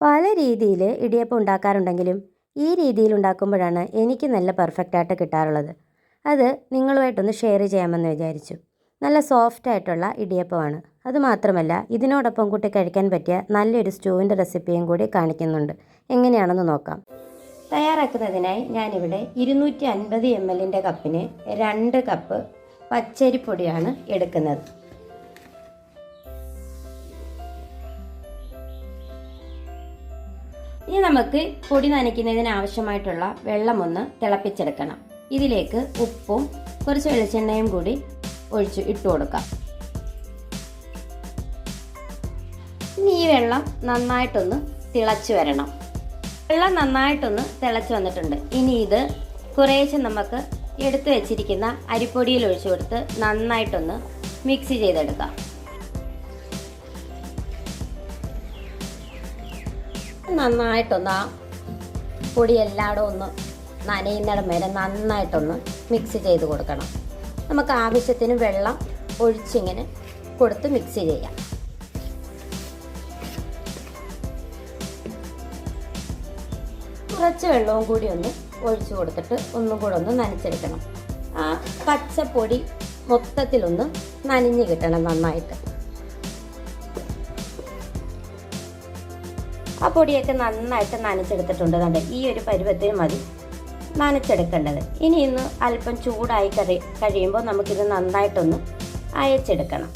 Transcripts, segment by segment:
പല രീതിയിൽ ഇടിയപ്പം ഉണ്ടാക്കാറുണ്ടെങ്കിലും ഈ രീതിയിൽ ഉണ്ടാക്കുമ്പോഴാണ് എനിക്ക് നല്ല പെർഫെക്റ്റായിട്ട് കിട്ടാറുള്ളത്. അത് നിങ്ങളുമായിട്ടൊന്ന് ഷെയർ ചെയ്യാമെന്ന് വിചാരിച്ചു. നല്ല സോഫ്റ്റായിട്ടുള്ള ഇടിയപ്പമാണ്. അതുമാത്രമല്ല ഇതിനോടൊപ്പം കൂട്ടി കഴിക്കാൻ പറ്റിയ നല്ലൊരു സ്റ്റൂവിൻ്റെ റെസിപ്പിയും കൂടി കാണിക്കുന്നുണ്ട്. എങ്ങനെയാണെന്ന് നോക്കാം. തയ്യാറാക്കുന്നതിനായി ഞാനിവിടെ 250 ml കപ്പിന് 2 കപ്പ് പച്ചരിപ്പൊടിയാണ് എടുക്കുന്നത്. ഇനി നമുക്ക് പൊടി നനയ്ക്കുന്നതിന് ആവശ്യമായിട്ടുള്ള വെള്ളം തിളപ്പിച്ചെടുക്കണം. ഇതിലേക്ക് ഉപ്പും കുറച്ച് വെളിച്ചെണ്ണയും കൂടി ഇട്ട് കൊടുക്കാം. ഇനി ഈ വെള്ളം നന്നായിട്ടൊന്ന് തിളച്ചു വരണം. വെള്ളം നന്നായിട്ടൊന്ന് തിളച്ചു വന്നിട്ടുണ്ട്. ഇനി ഇത് കുറേശ്ശെ നമുക്ക് എടുത്തു വെച്ചിരിക്കുന്ന അരിപ്പൊടിയിൽ ഒഴിച്ചു കൊടുത്ത് നന്നായിട്ടൊന്ന് മിക്സ് ചെയ്തെടുക്കാം. നന്നായിട്ടൊന്ന് ആ പൊടി എല്ലായിടും ഒന്ന് നനയുന്നിടം വരെ നന്നായിട്ടൊന്ന് മിക്സ് ചെയ്ത് കൊടുക്കണം. നമുക്ക് ആവശ്യത്തിന് വെള്ളം ഒഴിച്ചിങ്ങനെ കൊടുത്ത് മിക്സ് ചെയ്യാം. കുറച്ച് വെള്ളവും കൂടി ഒന്ന് ഒഴിച്ചു കൊടുത്തിട്ട് ഒന്നും കൂടെ ഒന്ന് നനച്ചെടുക്കണം. ആ പച്ചപ്പൊടി മൊത്തത്തിലൊന്ന് നനഞ്ഞ് കിട്ടണം നന്നായിട്ട്. ആ പൊടിയൊക്കെ നന്നായിട്ട് നനച്ചെടുത്തിട്ടുണ്ട്. കണ്ടേ, ഈ ഒരു പരുവത്തിന് മതി നനച്ചെടുക്കേണ്ടത്. ഇനി ഇന്ന് അല്പം ചൂടായി കഴിയുമ്പോൾ നമുക്കിത് നന്നായിട്ടൊന്ന് അയച്ചെടുക്കണം.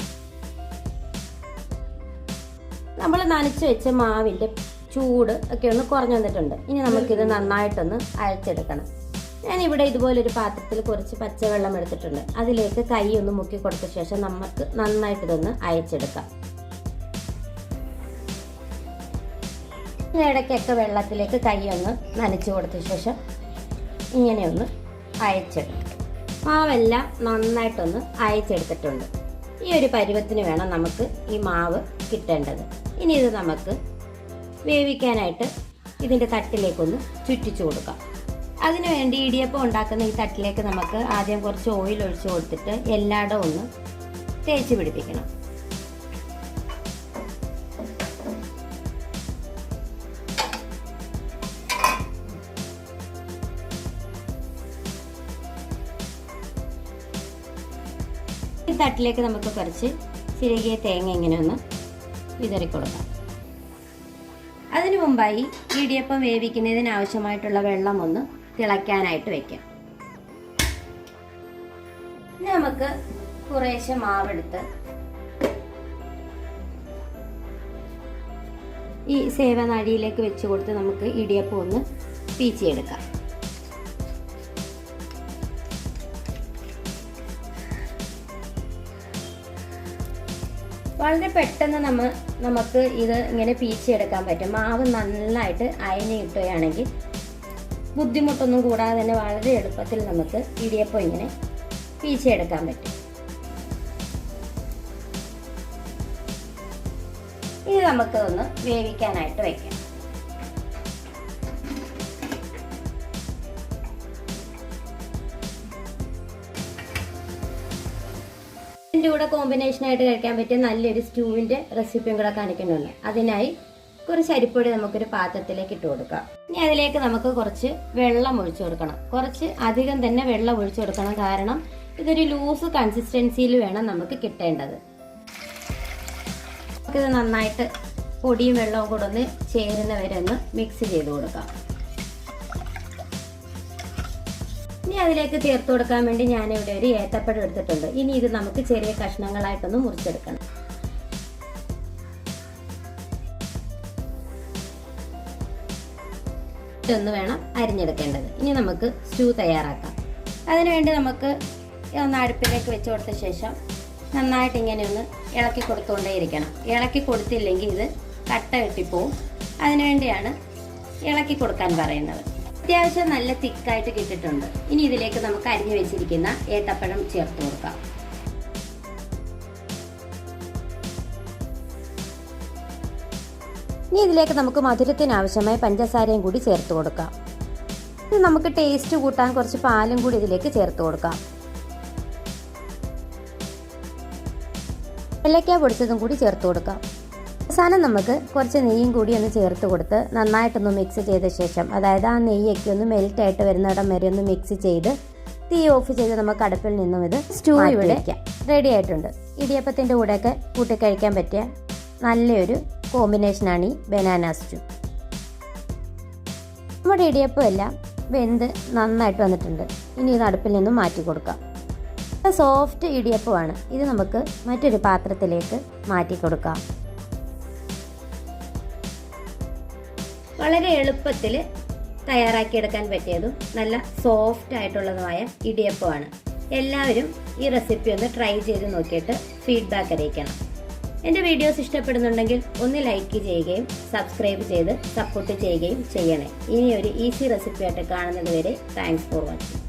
നമ്മൾ നനച്ച് വെച്ച മാവിൻ്റെ ചൂട് ഒക്കെ ഒന്ന് കുറഞ്ഞു വന്നിട്ടുണ്ട്. ഇനി നമുക്കിത് നന്നായിട്ടൊന്ന് അയച്ചെടുക്കണം. ഞാനിവിടെ ഇതുപോലൊരു പാത്രത്തിൽ കുറച്ച് പച്ചവെള്ളം എടുത്തിട്ടുണ്ട്. അതിലേക്ക് കൈ ഒന്ന് മുക്കി കൊടുത്ത ശേഷം നമുക്ക് നന്നായിട്ടിതൊന്ന് അയച്ചെടുക്കാം. ഇടയ്ക്കൊക്കെ വെള്ളത്തിലേക്ക് കൈ ഒന്ന് നനച്ച് കൊടുത്ത ശേഷം ഇങ്ങനെയൊന്ന് അയച്ചെടുക്കാം. മാവെല്ലാം നന്നായിട്ടൊന്ന് അയച്ചെടുത്തിട്ടുണ്ട്. ഈ ഒരു പരുവത്തിന് വേണം നമുക്ക് ഈ മാവ് കിട്ടേണ്ടത്. ഇനി ഇത് നമുക്ക് വേവിക്കാനായിട്ട് ഇതിൻ്റെ തട്ടിലേക്കൊന്ന് ചുറ്റിച്ചു കൊടുക്കാം. അതിനുവേണ്ടി ഇടിയപ്പം ഉണ്ടാക്കുന്ന ഈ തട്ടിലേക്ക് നമുക്ക് ആദ്യം കുറച്ച് ഓയിൽ ഒഴിച്ചു കൊടുത്തിട്ട് എല്ലായിടവും ഒന്ന് തേച്ച് പിടിപ്പിക്കണം. ഈ തട്ടിലേക്ക് നമുക്ക് കുറച്ച് ചിരകിയ തേങ്ങ ഇങ്ങനെ ഒന്ന് വിതറി കൊടുക്കാം. അതിനു മുമ്പായി ഇടിയപ്പം വേവിക്കുന്നതിന് ആവശ്യമായിട്ടുള്ള വെള്ളം ഒന്ന് തിളയ്ക്കാനായിട്ട് വെക്കാം. ഇനി നമുക്ക് കുറേശ്ശെ മാവെടുത്ത് ഈ സേവനാഴിയിലേക്ക് വെച്ച് കൊടുത്ത് നമുക്ക് ഇടിയപ്പം ഒന്ന് പീച്ചിയെടുക്കാം. വളരെ പെട്ടെന്ന് നമുക്ക് ഇത് ഇങ്ങനെ പീച്ചിയെടുക്കാൻ പറ്റും. മാവ് നന്നായിട്ട് അയഞ്ഞ് കിട്ടുകയാണെങ്കിൽ ബുദ്ധിമുട്ടൊന്നും കൂടാതെ തന്നെ വളരെ എളുപ്പത്തിൽ നമുക്ക് ഇടിയപ്പം ഇങ്ങനെ പീച്ചിയെടുക്കാൻ പറ്റും. ഇത് നമുക്ക് ഒന്ന് വേവിക്കാനായിട്ട് വയ്ക്കാം. ഇതിൻ്റെ കൂടെ കോമ്പിനേഷനായിട്ട് കഴിക്കാൻ പറ്റിയ നല്ലൊരു സ്റ്റൂവിൻ്റെ റെസിപ്പിയും കൂടെ കാണിക്കുന്നുണ്ട്. അതിനായി കുറച്ച് അരിപ്പൊടി നമുക്കൊരു പാത്രത്തിലേക്ക് ഇട്ട് കൊടുക്കാം. ഇനി അതിലേക്ക് നമുക്ക് കുറച്ച് വെള്ളം ഒഴിച്ചു കൊടുക്കണം. കുറച്ച് അധികം തന്നെ വെള്ളം ഒഴിച്ചു കൊടുക്കണം. കാരണം ഇതൊരു ലൂസ് കൺസിസ്റ്റൻസിയിൽ വേണം നമുക്ക് കിട്ടേണ്ടത്. നമുക്കിത് നന്നായിട്ട് പൊടിയും വെള്ളവും കൂടെ ഒന്ന് ചേരുന്നവരെ ഒന്ന് മിക്സ് ചെയ്ത് കൊടുക്കാം. ഇനി അതിലേക്ക് ചേർത്ത് കൊടുക്കാൻ വേണ്ടി ഞാനിവിടെ ഒരു ഏത്തപ്പഴം എടുത്തിട്ടുണ്ട്. ഇനി ഇത് നമുക്ക് ചെറിയ കഷ്ണങ്ങളായിട്ടൊന്ന് മുറിച്ചെടുക്കണം. ഇതൊന്ന് വേണം അരിഞ്ഞെടുക്കേണ്ടത്. ഇനി നമുക്ക് സ്റ്റൂ തയ്യാറാക്കാം. അതിനുവേണ്ടി നമുക്ക് ഒന്ന് അടുപ്പിലേക്ക് വെച്ച് കൊടുത്ത ശേഷം നന്നായിട്ട് ഇങ്ങനെ ഒന്ന് ഇളക്കി കൊടുത്തുകൊണ്ടേയിരിക്കണം. ഇളക്കി കൊടുത്തില്ലെങ്കിൽ ഇത് കട്ട കെട്ടിപ്പോവും. അതിനുവേണ്ടിയാണ് ഇളക്കി കൊടുക്കാൻ പറയുന്നത്. അത്യാവശ്യം നല്ല തിക്കായിട്ട് കിട്ടിയിട്ടുണ്ട്. ഇനി ഇതിലേക്ക് നമുക്ക് അരിഞ്ഞു വെച്ചിരിക്കുന്ന ഏത്തപ്പഴം ചേർത്ത് കൊടുക്കാം. ഇനി ഇതിലേക്ക് നമുക്ക് മധുരത്തിന് ആവശ്യമായ പഞ്ചസാരയും കൂടി ചേർത്ത് കൊടുക്കാം. ഇത് നമുക്ക് ടേസ്റ്റ് കൂട്ടാൻ കുറച്ച് പാലും കൂടി ഇതിലേക്ക് ചേർത്ത് കൊടുക്കാം. ഏലക്ക പൊടിച്ചതും കൂടി ചേർത്ത് കൊടുക്കാം. അവസാനം നമുക്ക് കുറച്ച് നെയ്യും കൂടി ഒന്ന് ചേർത്ത് കൊടുത്ത് നന്നായിട്ടൊന്ന് മിക്സ് ചെയ്ത ശേഷം, അതായത് ആ നെയ്യൊക്കെ ഒന്ന് മെൽറ്റായിട്ട് വരുന്നിടം വരെ ഒന്ന് മിക്സ് ചെയ്ത് തീ ഓഫ് ചെയ്ത് നമുക്ക് അടുപ്പിൽ നിന്നും ഇത് സ്റ്റൂ ഇവിടെ റെഡി ആയിട്ടുണ്ട്. ഇടിയപ്പത്തിൻ്റെ കൂടെയൊക്കെ കൂട്ടി കഴിക്കാൻ പറ്റിയ നല്ലൊരു കോമ്പിനേഷനാണ് ഈ ബനാന സ്റ്റൂ. നമ്മുടെ ഇടിയപ്പം എല്ലാം വെന്ത് നന്നായിട്ട് വന്നിട്ടുണ്ട്. ഇനി ഇത് അടുപ്പിൽ നിന്നും മാറ്റി കൊടുക്കാം. സോഫ്റ്റ് ഇടിയപ്പമാണ്. ഇത് നമുക്ക് മറ്റൊരു പാത്രത്തിലേക്ക് മാറ്റി കൊടുക്കാം. വളരെ എളുപ്പത്തിൽ തയ്യാറാക്കിയെടുക്കാൻ പറ്റിയതും നല്ല സോഫ്റ്റ് ആയിട്ടുള്ളതുമായ ഇടിയപ്പമാണ്. എല്ലാവരും ഈ റെസിപ്പി ഒന്ന് ട്രൈ ചെയ്ത് നോക്കിയിട്ട് ഫീഡ്ബാക്ക് അറിയിക്കണം. എൻ്റെ വീഡിയോസ് ഇഷ്ടപ്പെടുന്നുണ്ടെങ്കിൽ ഒന്ന് ലൈക്ക് ചെയ്യുകയും സബ്സ്ക്രൈബ് ചെയ്ത് സപ്പോർട്ട് ചെയ്യുകയും ചെയ്യണേ. ഇനി ഒരു ഈസി റെസിപ്പി ആയിട്ട് കാണുന്നത് വരെ താങ്ക്സ് ഫോർ വാച്ചിങ്.